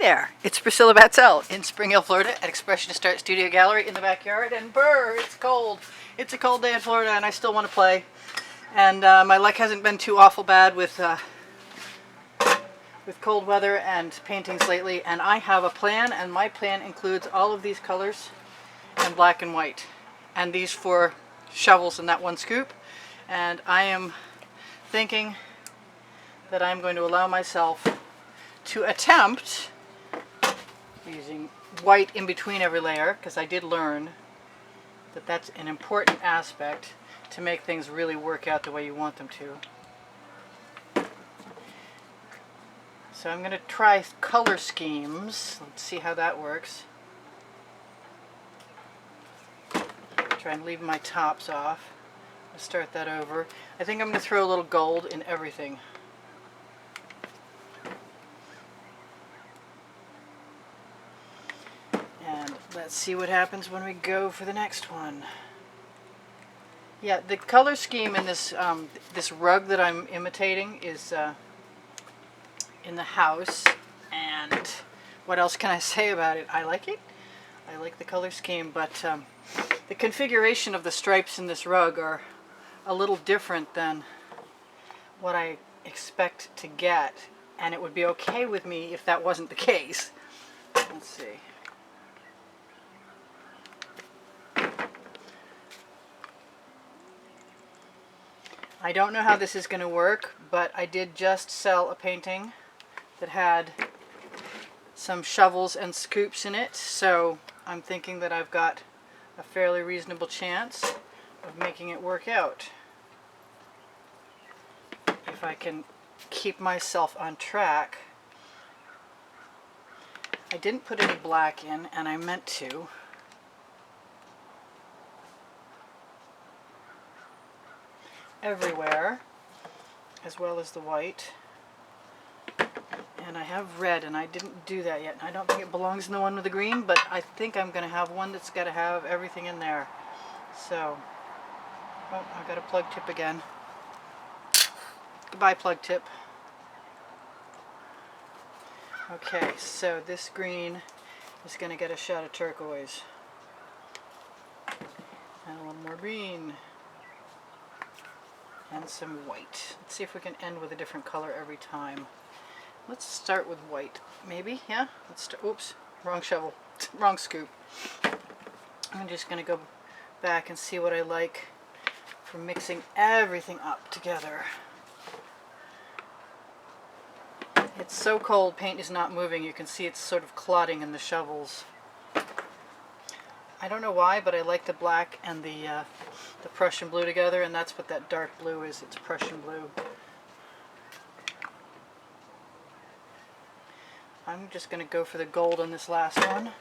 There, it's Priscilla Batzell in Spring Hill, Florida at Expressionist Art Studio Gallery in the backyard, and brr, it's cold. It's a cold day in Florida and I still want to play. And my luck hasn't been too awful bad with cold weather and paintings lately, and I have a plan, and my plan includes all of these colors and black and white and these 4 shovels and that 1 scoop. And I am thinking that I'm going to allow myself to attempt using white in between every layer, because I did learn that that's an important aspect to make things really work out the way you want them to. So I'm going to try color schemes. Let's see how that works. Try and leave my tops off. I'll start that over. I think I'm going to throw a little gold in everything. And let's see what happens when we go for the next one. Yeah, the color scheme in this this rug that I'm imitating is in the house, and what else can I say about it? I like it. I like the color scheme, but the configuration of the stripes in this rug are a little different than what I expect to get, and it would be okay with me if that wasn't the case. Let's see. I don't know how this is going to work, but I did just sell a painting that had some shovels and scoops in it, so I'm thinking that I've got a fairly reasonable chance of making it work out if I can keep myself on track. I didn't put any black in, and I meant to. Everywhere, as well as the white. And I have red, and I didn't do that yet. I don't think it belongs in the one with the green, but I think I'm going to have one that's got to have everything in there. So, oh, I got a plug tip again. Goodbye, plug tip. Okay, so this green is going to get a shot of turquoise. And a little more green. And some white. Let's see if we can end with a different color every time. Let's start with white. Maybe, yeah? Let's start. Oops, wrong shovel. Wrong scoop. I'm just going to go back and see what I like for mixing everything up together. It's so cold, paint is not moving. You can see it's sort of clotting in the shovels. I don't know why, but I like the black and the Prussian blue together, and that's what that dark blue is. It's Prussian blue. I'm just going to go for the gold on this last one.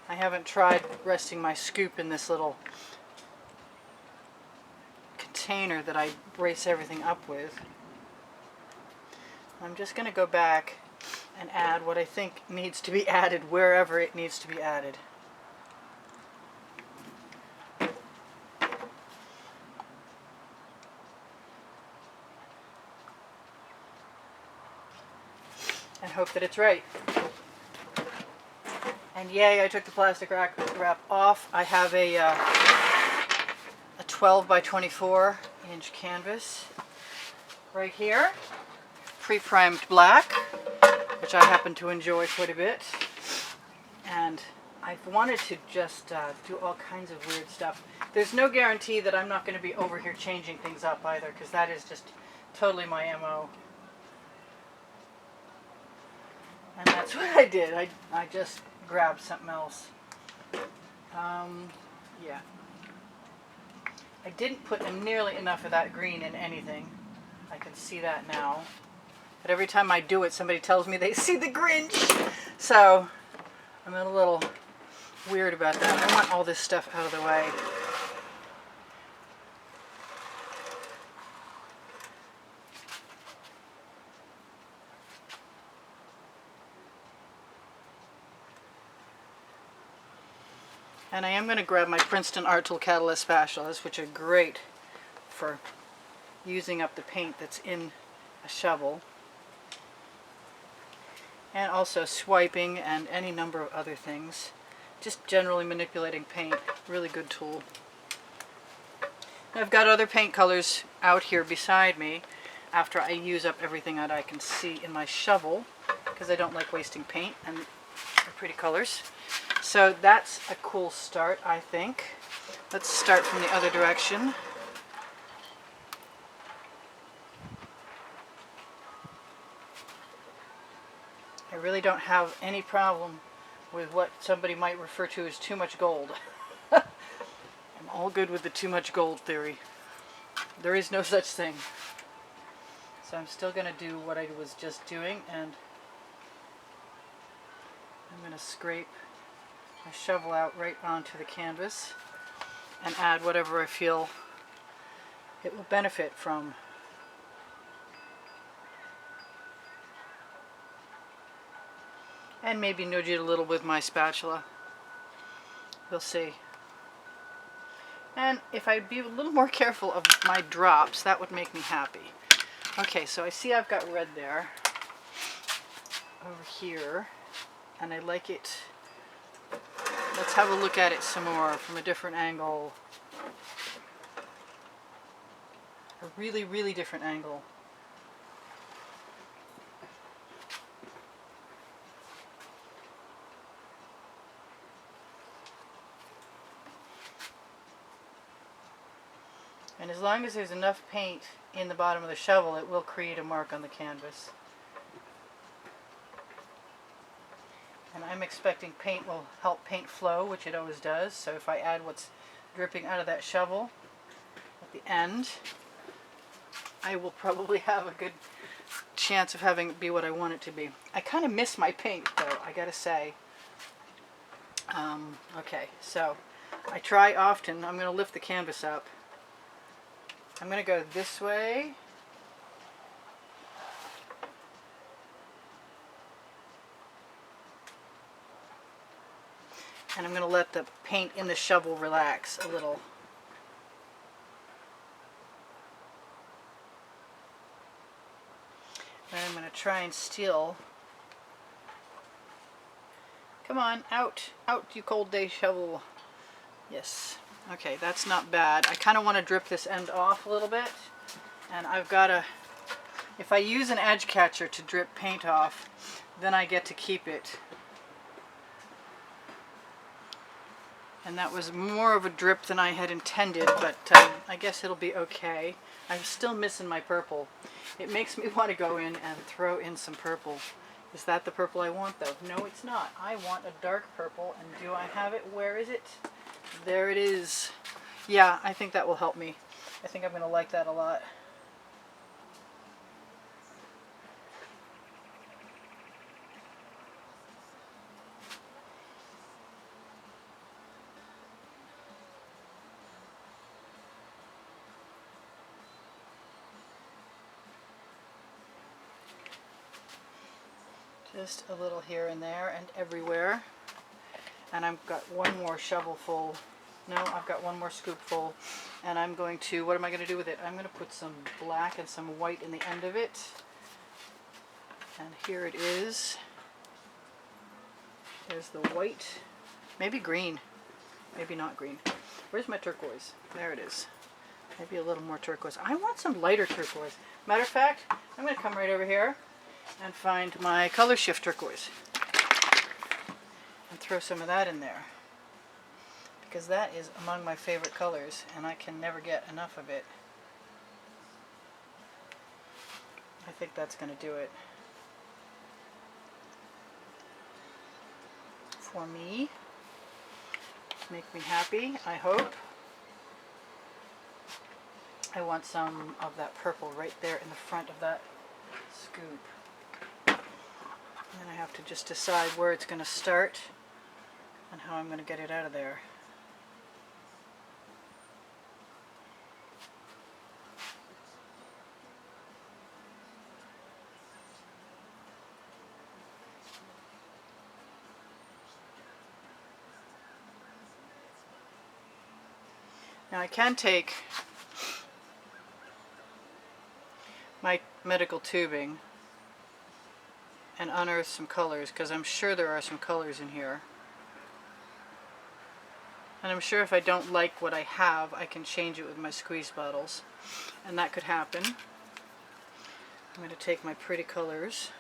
I haven't tried resting my scoop in this little container that I brace everything up with. I'm just going to go back and add what I think needs to be added wherever it needs to be added. And hope that it's right. And yay, I took the plastic wrap off. I have a 12 by 24 inch canvas right here, pre-primed black, which I happen to enjoy quite a bit. And I've wanted to just do all kinds of weird stuff. There's no guarantee that I'm not going to be over here changing things up either, because that is just totally my MO. And that's what I did. I just grabbed something else. Yeah. I didn't put nearly enough of that green in anything. I can see that now. But every time I do it, somebody tells me they see the Grinch. So I'm a little weird about that. I want all this stuff out of the way. And I am going to grab my Princeton Art Tool Catalyst spatulas, which are great for using up the paint that's in a shovel. and also swiping and any number of other things. Just generally manipulating paint, really good tool. I've got other paint colors out here beside me after I use up everything that I can see in my shovel, because I don't like wasting paint, and they're pretty colors. So that's a cool start, I think. Let's start from the other direction. I really don't have any problem with what somebody might refer to as too much gold. I'm all good with the too much gold theory. There is no such thing. So I'm still going to do what I was just doing, and I'm going to scrape my shovel out right onto the canvas and add whatever I feel it will benefit from. And maybe nudge it a little with my spatula. We'll see. And if I'd be a little more careful of my drops, that would make me happy. Okay, so I see I've got red there, over here, and I like it. Let's have a look at it some more from a different angle. A really, really different angle. And as long as there's enough paint in the bottom of the shovel, it will create a mark on the canvas. And I'm expecting paint will help paint flow, which it always does. So if I add what's dripping out of that shovel at the end, I will probably have a good chance of having it be what I want it to be. I kind of miss my paint, though, I gotta say. Okay, so I try often. I'm going to lift the canvas up. I'm going to go this way. And I'm going to let the paint in the shovel relax a little. Then I'm going to try and steal. Come on, out, out, you cold day shovel. Yes. Okay, that's not bad. I kind of want to drip this end off a little bit. And I've got to, if I use an edge catcher to drip paint off, then I get to keep it. And that was more of a drip than I had intended, but I guess it'll be okay. I'm still missing my purple. It makes me want to go in and throw in some purple. Is that the purple I want, though? No, it's not. I want a dark purple, and do I have it? Where is it? There it is. Yeah, I think that will help me. I think I'm going to like that a lot. Just a little here and there and everywhere. And I've got one more shovel full. No, I've got one more scoop full. And I'm going to, what am I going to do with it? I'm going to put some black and some white in the end of it. And here it is. There's the white. Maybe green. Maybe not green. Where's my turquoise? There it is. Maybe a little more turquoise. I want some lighter turquoise. Matter of fact, I'm going to come right over here and find my color shift turquoise and throw some of that in there, because that is among my favorite colors and I can never get enough of it. I think that's going to do it for me. Make me happy, I hope. I want some of that purple right there in the front of that scoop. And then I have to just decide where it's going to start and how I'm going to get it out of there. Now I can take my medical tubing and unearth some colors, because I'm sure there are some colors in here. And I'm sure if I don't like what I have, I can change it with my squeeze bottles. And that could happen. I'm going to take my pretty colors.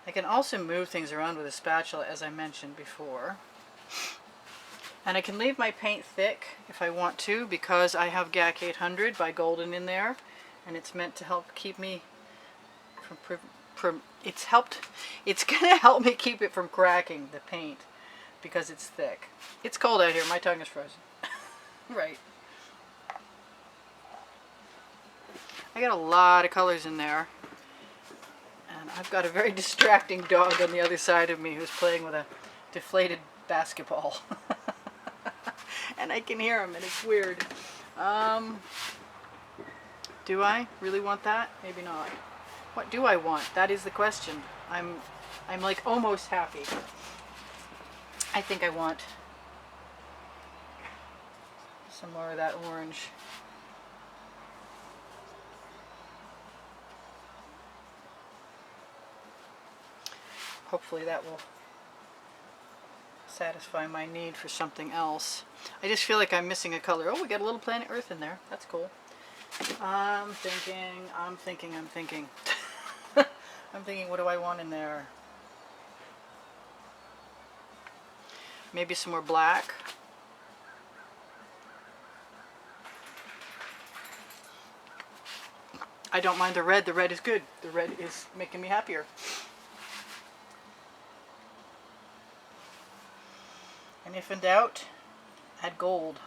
I can also move things around with a spatula, as I mentioned before. And I can leave my paint thick if I want to, because I have GAC 800 by Golden in there. And it's meant to help keep me from it's going to help me keep it from cracking, the paint, because it's thick. It's cold out here. My tongue is frozen. Right. I got a lot of colors in there. And I've got a very distracting dog on the other side of me who's playing with a deflated basketball. And I can hear him, and it's weird. Do I really want that? Maybe not. What do I want? That is the question. I'm like almost happy. I think I want some more of that orange. Hopefully that will satisfy my need for something else. I just feel like I'm missing a color. Oh, we got a little planet Earth in there. That's cool. I'm thinking. I'm thinking, what do I want in there? Maybe some more black. I don't mind the red. The red is good. The red is making me happier. And if in doubt, add gold.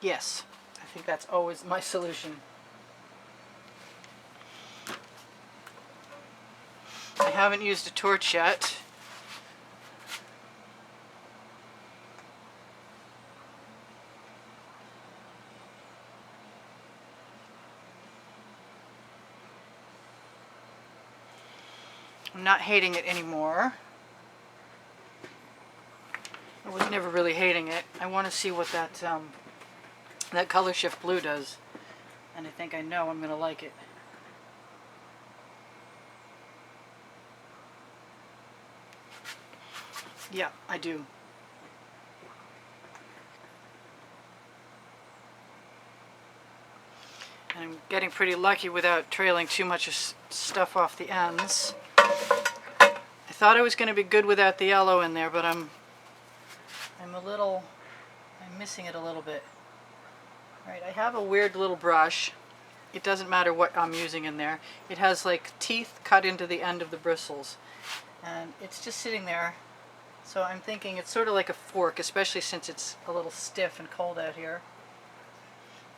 Yes, I think that's always my solution. I haven't used a torch yet. I'm not hating it anymore. I was never really hating it. I want to see what that color shift blue does, and I think I know I'm going to like it. Yeah, I do. And I'm getting pretty lucky without trailing too much stuff off the ends. I thought I was going to be good without the yellow in there, but I'm missing it a little bit. Right, I have a weird little brush. It doesn't matter what I'm using in there. It has like teeth cut into the end of the bristles, and it's just sitting there. So I'm thinking it's sort of like a fork, especially since it's a little stiff and cold out here.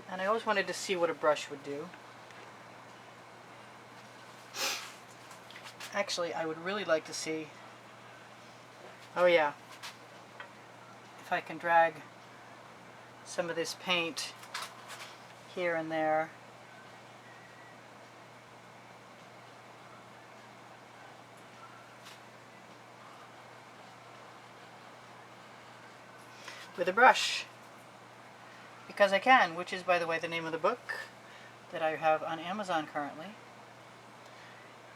And I always wanted to see what a brush would do. Actually, I would really like to see, oh yeah, if I can drag some of this paint here and there. With a brush, because I can, which is, by the way, the name of the book that I have on Amazon currently.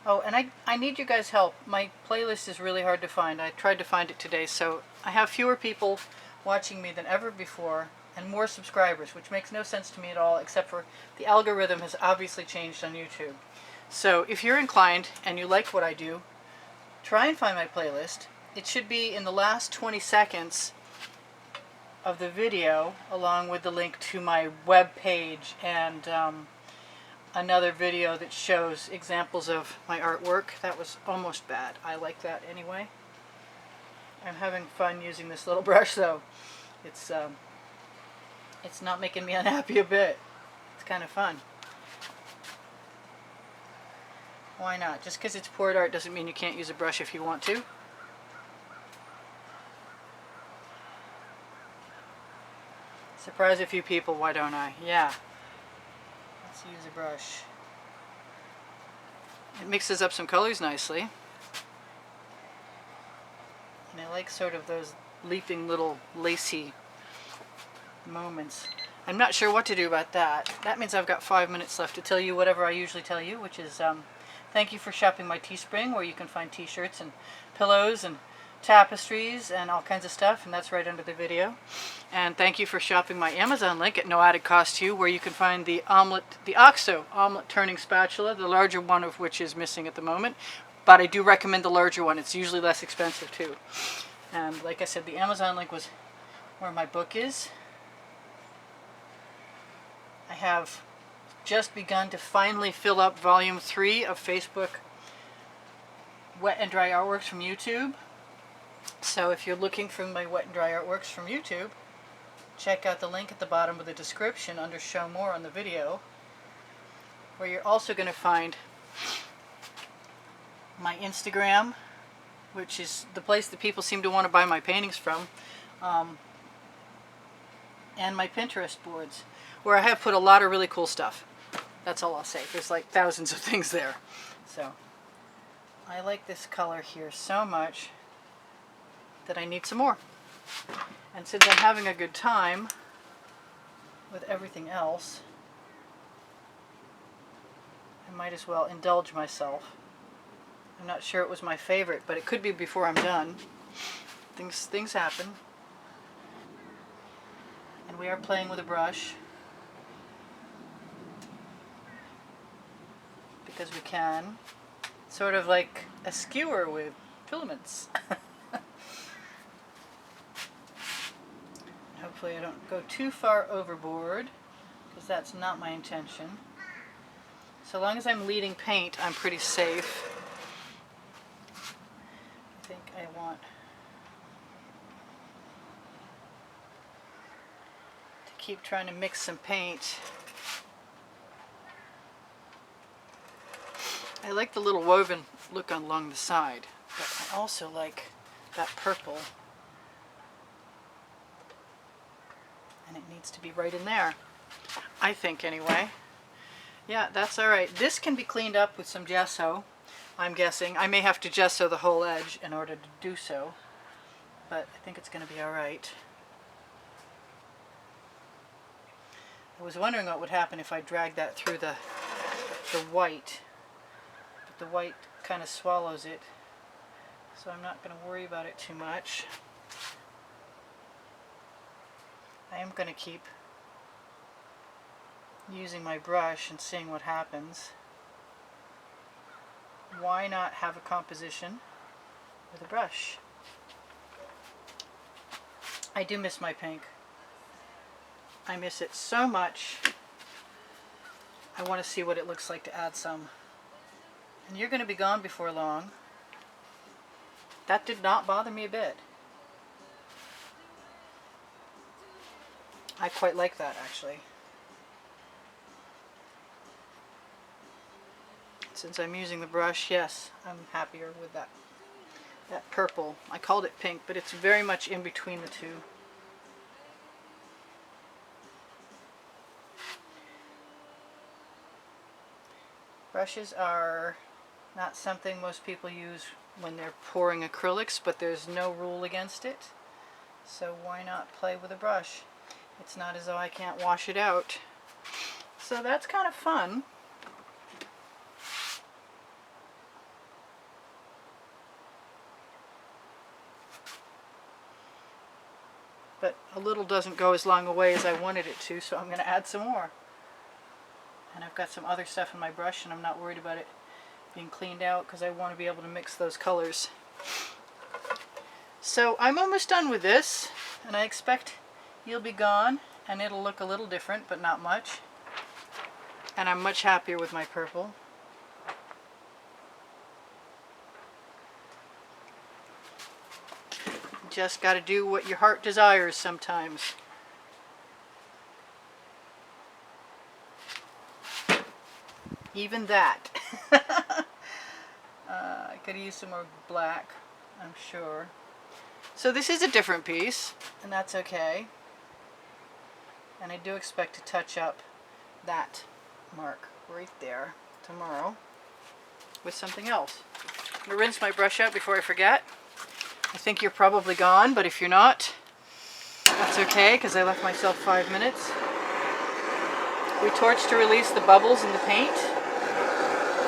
Oh, and I need you guys' help. My playlist is really hard to find. I tried to find it today, so I have fewer people watching me than ever before, and more subscribers, which makes no sense to me at all, except for the algorithm has obviously changed on YouTube. So if you're inclined and you like what I do, try and find my playlist. It should be in the last 20 seconds of the video, along with the link to my web page and another video that shows examples of my artwork. That was almost bad. I like that anyway. I'm having fun using this little brush, though. It's not making me unhappy a bit. It's kind of fun. Why not? Just because it's poured art doesn't mean you can't use a brush if you want to. Surprise a few people, why don't I? Yeah. Let's use a brush. It mixes up some colors nicely. And I like sort of those leaping little lacy moments. I'm not sure what to do about that. That means I've got 5 minutes left to tell you whatever I usually tell you, which is thank you for shopping my Teespring, where you can find t-shirts and pillows and tapestries and all kinds of stuff, and that's right under the video. And thank you for shopping my Amazon link at no added cost to you, where you can find the OXO omelet turning spatula, the larger one of which is missing at the moment, but I do recommend the larger one. It's usually less expensive too. And like I said, the Amazon link was where my book is. I have just begun to finally fill up volume 3 of Facebook Wet and Dry Artworks from YouTube. So if you're looking for my Wet and Dry Artworks from YouTube, check out the link at the bottom of the description under Show More on the video, where you're also going to find my Instagram, which is the place that people seem to want to buy my paintings from, and my Pinterest boards, where I have put a lot of really cool stuff. That's all I'll say. There's like thousands of things there. So I like this color here so much that I need some more. And since I'm having a good time with everything else, I might as well indulge myself. I'm not sure it was my favorite, but it could be before I'm done. Things happen. And we are playing with a brush, because we can. Sort of like a skewer with filaments. Hopefully I don't go too far overboard, because that's not my intention. So long as I'm leading paint, I'm pretty safe. I think I want to keep trying to mix some paint. I like the little woven look along the side, but I also like that purple. And it needs to be right in there, I think anyway. Yeah, that's alright. This can be cleaned up with some gesso, I'm guessing. I may have to gesso the whole edge in order to do so, but I think it's going to be alright. I was wondering what would happen if I dragged that through the white. The white kind of swallows it, so I'm not going to worry about it too much. I am going to keep using my brush and seeing what happens. Why not have a composition with a brush? I do miss my pink. I miss it so much. I want to see what it looks like to add some. And you're going to be gone before long. That did not bother me a bit. I quite like that, actually. Since I'm using the brush, yes, I'm happier with that purple. I called it pink, but it's very much in between the two. Brushes are not something most people use when they're pouring acrylics, but there's no rule against it. So why not play with a brush? It's not as though I can't wash it out. So that's kind of fun. But a little doesn't go as long a way as I wanted it to, so I'm going to add some more. And I've got some other stuff in my brush, and I'm not worried about it being cleaned out because I want to be able to mix those colors. So I'm almost done with this, and I expect you'll be gone and it'll look a little different, but not much. And I'm much happier with my purple. Just got to do what your heart desires sometimes. Even that. I could use some more black, I'm sure. So this is a different piece, and that's okay. And I do expect to touch up that mark right there tomorrow with something else. I'm going to rinse my brush out before I forget. I think you're probably gone, but if you're not, that's okay, because I left myself 5 minutes. We torch to release the bubbles in the paint.